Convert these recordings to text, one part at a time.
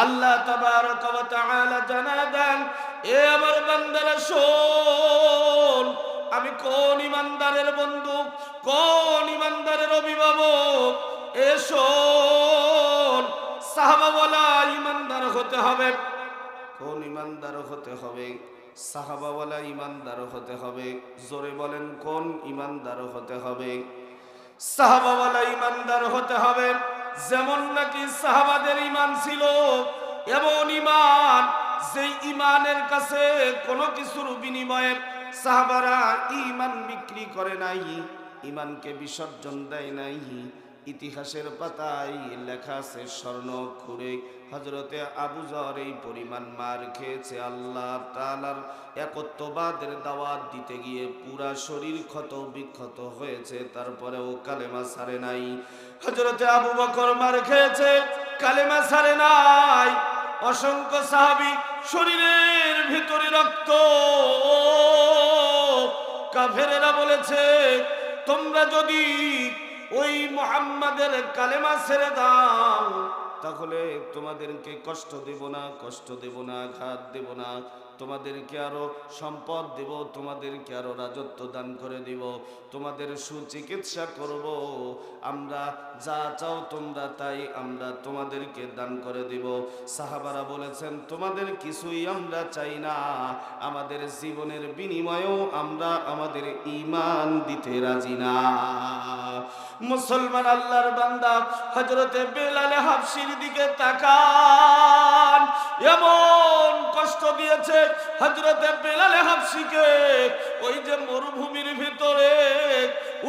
আল্লাহ তাবারক ওয়া তাআলা জানায় দেন, এ আমার বান্দারা শোন, আমি কোন ইমানদারের বন্ধু, কোন ইমানদারের অভিভাবক। এ শোন, সাহাবাওয়ালা ইমানদার হতে হবে। কোন ইমানদার হতে হবে? সাহাবাওয়ালা ইমানদার হতে হবে। জোরে বলেন, কোন ইমানদার হতে হবে? সাহাবাওয়ালা ইমানদার হতে হবে। যেমন নাকি সাহাবাদের ঈমান ছিল, এমন ঈমান যেই ঈমানের কাছে কোনো কিছুর বিনিময়ে সাহাবারা ঈমান বিক্রি করে নাই, ঈমানকে বিসর্জন দেয় নাই। ইতিহাসের পাতায় লেখা আছে, স্বর্ণাক্ষরে হযরতে আবু যর এই পরিমাণ মার খেয়েছে, আল্লাহ তাআলার একত্ববাদের দাওয়াত দিতে গিয়ে পুরা শরীর ক্ষত বিক্ষত হয়েছে, তারপরেও কালেমা ছাড়ে নাই। হযরতে আবু বকর মার খেয়েছে, কালেমা ছাড়ে নাই। অসংখ্য সাহাবী, শরীরের ভিতরে রক্ত। কাফেরেরা বলেছে, তোমরা যদি ওই মুহাম্মাদের কালেমা ছেড়ে দাও তাহলে তোমাদেরকে কষ্ট দেব না, কষ্ট দেব না, আঘাত দেব না, তোমাদেরকে আরো সম্পদ দেব, তোমাদেরকে আরো রাজত্ব দান করে দিব, তোমাদের সুচিকিৎসা করব, আমরা যা চাও তোমরা তাই আমরা তোমাদেরকে দান করে দিব। সাহাবারা বলেছেন, তোমাদের কিছুই আমরা চাই না, আমাদের জীবনের বিনিময়েও আমরা আমাদের ঈমান দিতে রাজি না। মুসলমান আল্লাহর বান্দা হযরতে বেলাল হাবশির দিকে তাকান, এমন কষ্ট দিয়েছে হযরতে বেলাল হাবশিকে। ওই যে মরুভূমির ভিতরে,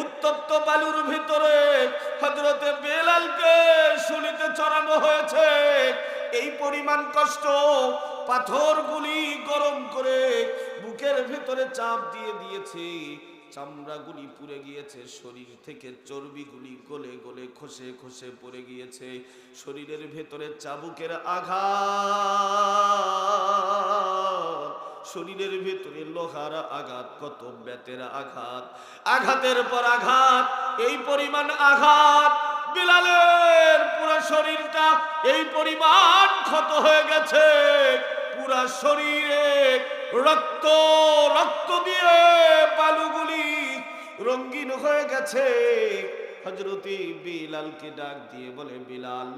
উত্তপ্ত বালুর ভিতরে হযরতে বেলালকে শুলিতে চড়ানো হয়েছে। এই পরিমাণ কষ্ট, পাথরগুলি গরম করে বুকের ভিতরে চাপ দিয়ে দিয়েছে, চামড়াগুলি পুড়ে গিয়েছে, শরীর থেকে চর্বিগুলি গলে গলে খসে খসে পড়ে গিয়েছে, শরীরের ভেতরে চাবুকের আঘাত, শরীরের ভেতরে লোহার আঘাত, কত বেতের আঘাত, আঘাতের পর আঘাত। এই পরিমাণ আঘাত, বিলালের পুরো শরীরটা এই পরিমাণ ক্ষত হয়ে গেছে, পুরা শরীরে রক্ত, রক্ত দিয়ে বালুগুলি রঙিন হয়ে গেছে। হযরতে বিলালকে ডাক দিয়ে বলে, বিলাল,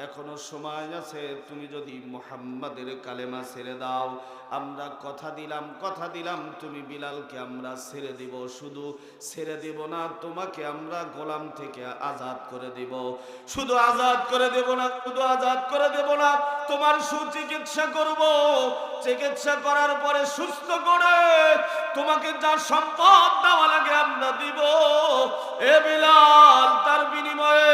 এখনো সময় আছে, তুমি যদি মুহাম্মাদের কালেমা ছেড়ে দাও, আমরা কথা দিলাম, কথা দিলাম, তুমি বিলালকে আমরা ছেড়ে দেব। শুধু ছেড়ে দেব না, তোমাকে আমরা গোলাম থেকে আজাদ করে দেব। শুধু আজাদ করে দেব না, শুধু আজাদ করে দেব না, তোমার সুচিকিৎসা করব, চিকিৎসা করার পরে সুস্থ করে তোমাকে যা সম্পদ দেওয়া লাগে আমরা দিব। এ বিলাল, তার বিনিময়ে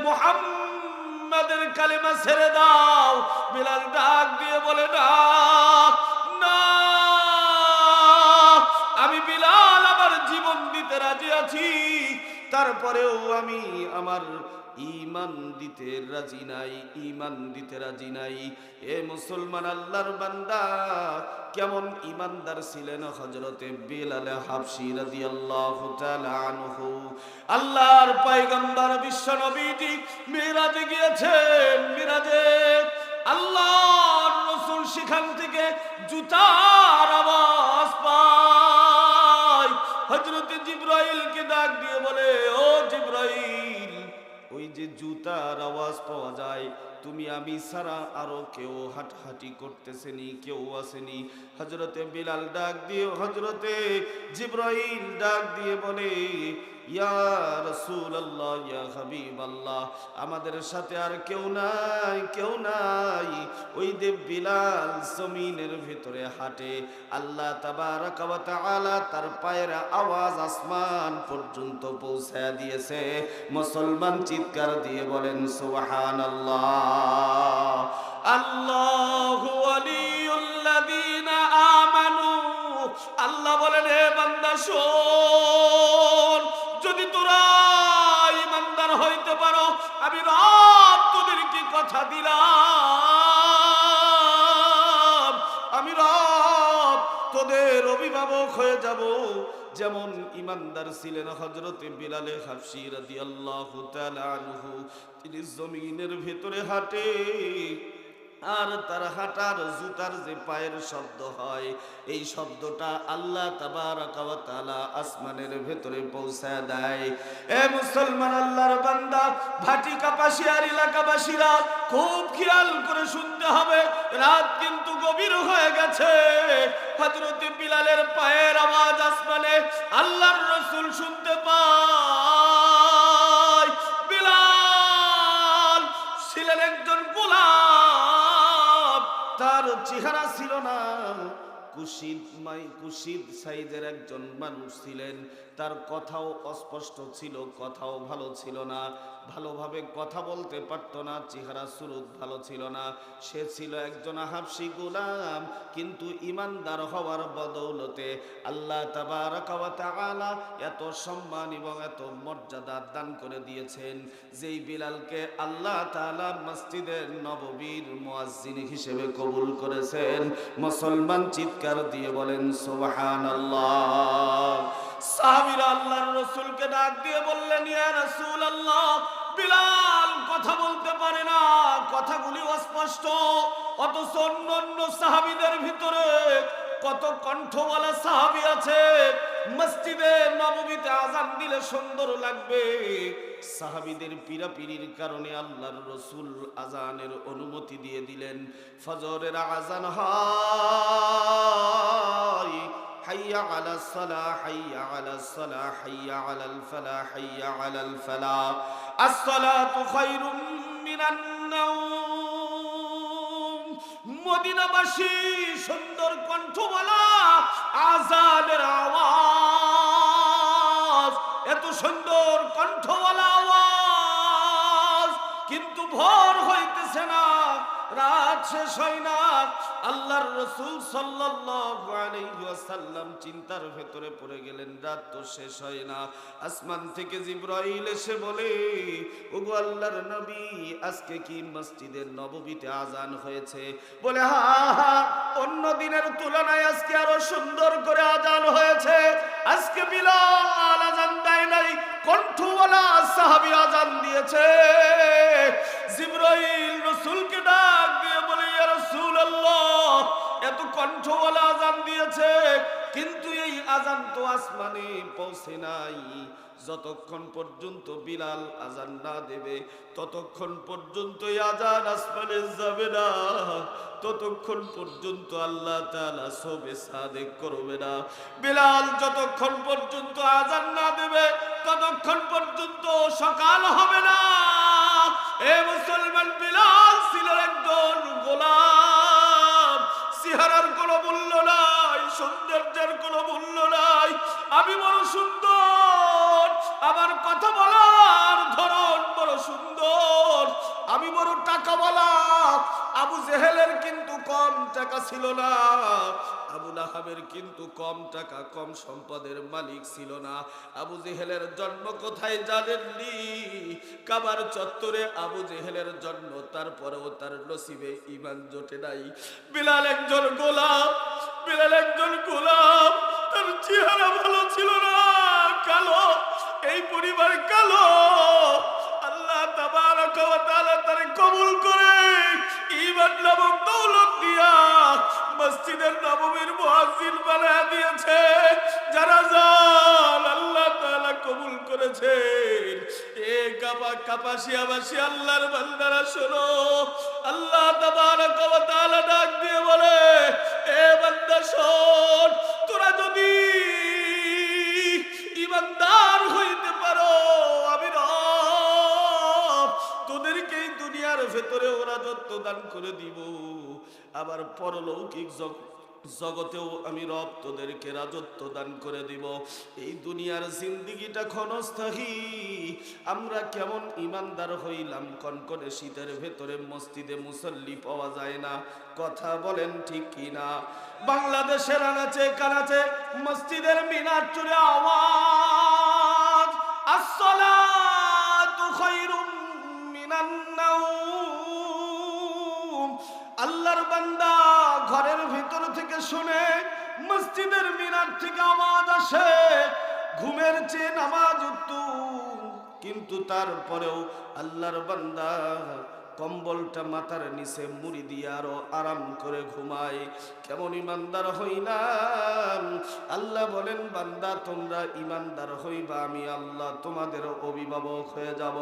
মুহাম্মাদের কালেমা ছেড়ে দাও। বিলাল ডাক দিয়ে বলে, না না, আমি বিলাল আমার জীবন দিতে রাজি আছি, তারপরেও আমি আমার ঈমান দিতে রাজি নাই, ঈমান দিতে রাজি নাই। এ মুসলমান আল্লাহর বান্দা, কেমন ঈমানদার ছিলেন হযরতে বিলাল হাবশী রাদিয়াল্লাহু তাআলা আনহু। আল্লাহর পয়গম্বর বিশ্ব নবীজি মিরাজে গিয়েছেন, মিরাজে আল্লাহর রাসূল সেখান থেকে জুতার আওয়াজ পায়। হযরতে জিবরাইলকে ডাক দিয়ে বলে, ও জিবরাইল, ওই যে জুতার আওয়াজ পাওয়া যায়, তুমি আমি ছাড়া আরো কেউ হাঁটাহাঁটি করতেছেনি, কেউ আসেনি। হযরতে বিলাল ডাক দিয়ে, হযরতে জিবরাইল ডাক দিয়ে বলে, ইয়া রাসূলুল্লাহ, ইয়া হাবিবাল্লাহ, আমাদের সাথে আর কেউ নাই, কেউ নাই। ওই যে বিলাল জমিনের ভিতরে হাঁটে, আল্লাহ তাবারাক ওয়া তাআলা তার পায়ের আওয়াজ আসমান পর্যন্ত পৌঁছায় দিয়েছে। মুসলমান চিৎকার দিয়ে বলেন সুবহানাল্লাহ। আল্লাহু ওয়ালিউল্লাযীনা আমানু। আল্লাহ বলেন, হে বান্দা শোন, যদি তোরা ঈমানদার হইতে পারো, আমি রব তোদেরকে কথা দিলাম, আমি রব তোদের অভিভাবক হয়ে যাব। যেমন ঈমানদার ছিলেন হযরতে বিলাল হাবশী রাদিয়াল্লাহু তাআলা আনহু, তিনি জমিনের ভিতরে হাঁটে, আর তার হাঁটার জুতার যে পায়ের শব্দ হয়, এই শব্দটা আল্লাহ তাবারাকা ওয়া তাআলা আসমানের ভেতরে পৌঁছায় দেয়। এ মুসলমান আল্লাহর বান্দা, ভাটি কাপাসিয়ার এলাকাবাসীরা খুব খেয়াল করে শুনতে হবে, রাত কিন্তু গভীর হয়ে গেছে। হযরত বিলালের পায়ের আওয়াজ আসমানে আল্লাহর রাসূল শুনতে পায়। বিলাল ছিলেন একজন গোলাম, তার চেহারা ছিল না কুশিদ সাইজের একজন মানুষ ছিলেন। তার কথাও অস্পষ্ট ছিল, কথাও ভালো ছিল না, ভালোভাবে কথা বলতে পারত না, চেহারা সুরত ভালো ছিল না। সে ছিল একজন হাবশী গোলাম, কিন্তু ইমানদার হওয়ার বদৌলতে আল্লাহ তাবারাকা ওয়া তাআলা এত সম্মান এবং এত মর্যাদা দান করে দিয়েছেন, যেই বিলালকে আল্লাহ তাআলা মসজিদের নববীর মুয়াজ্জিন হিসেবে কবুল করেছেন। মুসলমান চিৎকার দিয়ে বলেন সুবহানাল্লাহ। সাহাবীরা আল্লাহর রাসূলকে ডাক দিয়ে বললেন, ইয়া রাসূলুল্লাহ, বিলাল কথা বলতে পারে না, কথাগুলি অস্পষ্ট, অথচ অন্য সাহাবীদের ভিতরে কত কণ্ঠওয়ালা সাহাবী আছে, মসজিদে নববীতে আযান দিলে সুন্দর লাগবে। সাহাবীদের পীড়াপিড়ির কারণে আল্লাহর রাসূল আযানের অনুমতি দিয়ে দিলেন। ফজরের আযান হয়, হাইয়া আলাস সালাহ, হাইয়া আলাস সালাহ, হাইয়া আলাল ফালাহ, হাইয়া আলাল ফালাহ, আস-সালাতু খায়রুম মিনান নাওম। মদিনাবাসী সুন্দর কণ্ঠওয়ালা আযানের আওয়াজ, এত সুন্দর কণ্ঠওয়ালা আওয়াজ, কিন্তু ভোর হইতেছে না, রাত শেষ হয় না। আল্লাহর রাসূল সাল্লাল্লাহু আলাইহি ওয়াসাল্লাম চিন্তার ভেতরে পড়ে গেলেন, রাত তো শেষ হয় না। আসমান থেকে জিবরাইল এসে বলে, ওগো আল্লাহর নবী, আজকে কি মসজিদের নববীতে আযান হয়েছে? বলে, হ্যাঁ হ্যাঁ, অন্য দিনের তুলনায় আজকে আরো সুন্দর করে আযান হয়েছে। আজকে বিলাল আযান দেয় নাই, কণ্ঠওয়ালা সাহাবী আযান দিয়েছে। জিবরাইল রাসূলকে ডাক দিয়ে বলে, ইয়া রাসূলুল্লাহ, এত কণ্ঠওয়ালা আযান দিয়েছে, কিন্তু এই আযান তো আসমানে পৌঁছে নাই। যতক্ষণ পর্যন্ত বিলাল আযান না দেবে, ততক্ষণ পর্যন্ত এই আযান আসমানে যাবে না, ততক্ষণ পর্যন্ত আল্লাহ তাআলা সবে সাদেক করবে না। বিলাল যতক্ষণ পর্যন্ত আযান না দেবে, ততক্ষণ পর্যন্ত সকাল হবে না। এ মুসলমান, বিলাল ছিল একজন গোলাম, চেহারার কোনো মূল্য নাই, সৌন্দর্যের কোনো মূল্য নাই। আমি বড় সুন্দর, আমার কথা বলার ধরন বড় সুন্দর, আমি বড় টাকাওয়ালা। আবু জেহেলের কিন্তু কম টাকা ছিল না, আবু লাহাবের কিন্তু কম টাকা কম সম্পদের মালিক ছিল না। আবু জেহেলের জন্ম কোথায় জানেননি? কাবার চত্বরে আবু জেহেলের জন্ম, তারপরেও তার নসিবে ঈমান জোটে নাই। বিলাল একজন গোলাম, বিলাল একজন গোলাম, তার চেহারা ভালো ছিল না, কালো, এই পরিবার কালো। আল্লাহ তাবারাকা ওয়া তাআলা তারে কবুল করে ঈমান নামক দৌলত দিয়া মসজিদের নববীর মুয়াজ্জিন বানায় দিয়েছে। যারা যান আল্লাহ তাআলা কবুল করেছেন। এ কাপাসিয়াবাসী আল্লাহর বান্দারা শোনো, আল্লাহ তাবারাকা ওয়া তাআলা ডাক দিয়ে বলে, এ বান্দা শোন, তোরা যদি ইমানদার হইতে পারো, আমি রব তোদেরকে এই দুনিয়ার ভেতরে ওরা রাজত্ব দান করে দিব, আবার পরলৌকিক জগতেও আমি রব তোদেরকে রাজত্ব দান করে দিব। এই দুনিয়ার জিন্দেগিটা ক্ষণস্থায়ী। আমরা কেমন ইমানদার হইলাম, কনকনে শীতের ভেতরে মসজিদে মুসল্লি পাওয়া যায় না, কথা বলেন ঠিক কিনা? বাংলাদেশের আনাচে কানাচে মসজিদের মিনার চুরে আওয়াজ, আসসালাতু খায়রুম মিনান নাওম। আল্লাহর বান্দা ঘরের ভিতর থেকে শুনে, মসজিদের মিনার থেকে আওয়াজ আসে, ঘুমের চেয়ে নামাজ উত্তম। কিন্তু তারপরেও আল্লাহর বান্দা কম্বলটা মাথার নিচে মুড়ি দিয়ে আরো আরাম করে ঘুমায়। কেমন ইমানদার হইলাম। আল্লাহ বলেন বান্দা তোমরা ইমানদার হইবা, আমি আল্লাহ তোমাদের অভিভাবক হয়ে যাব।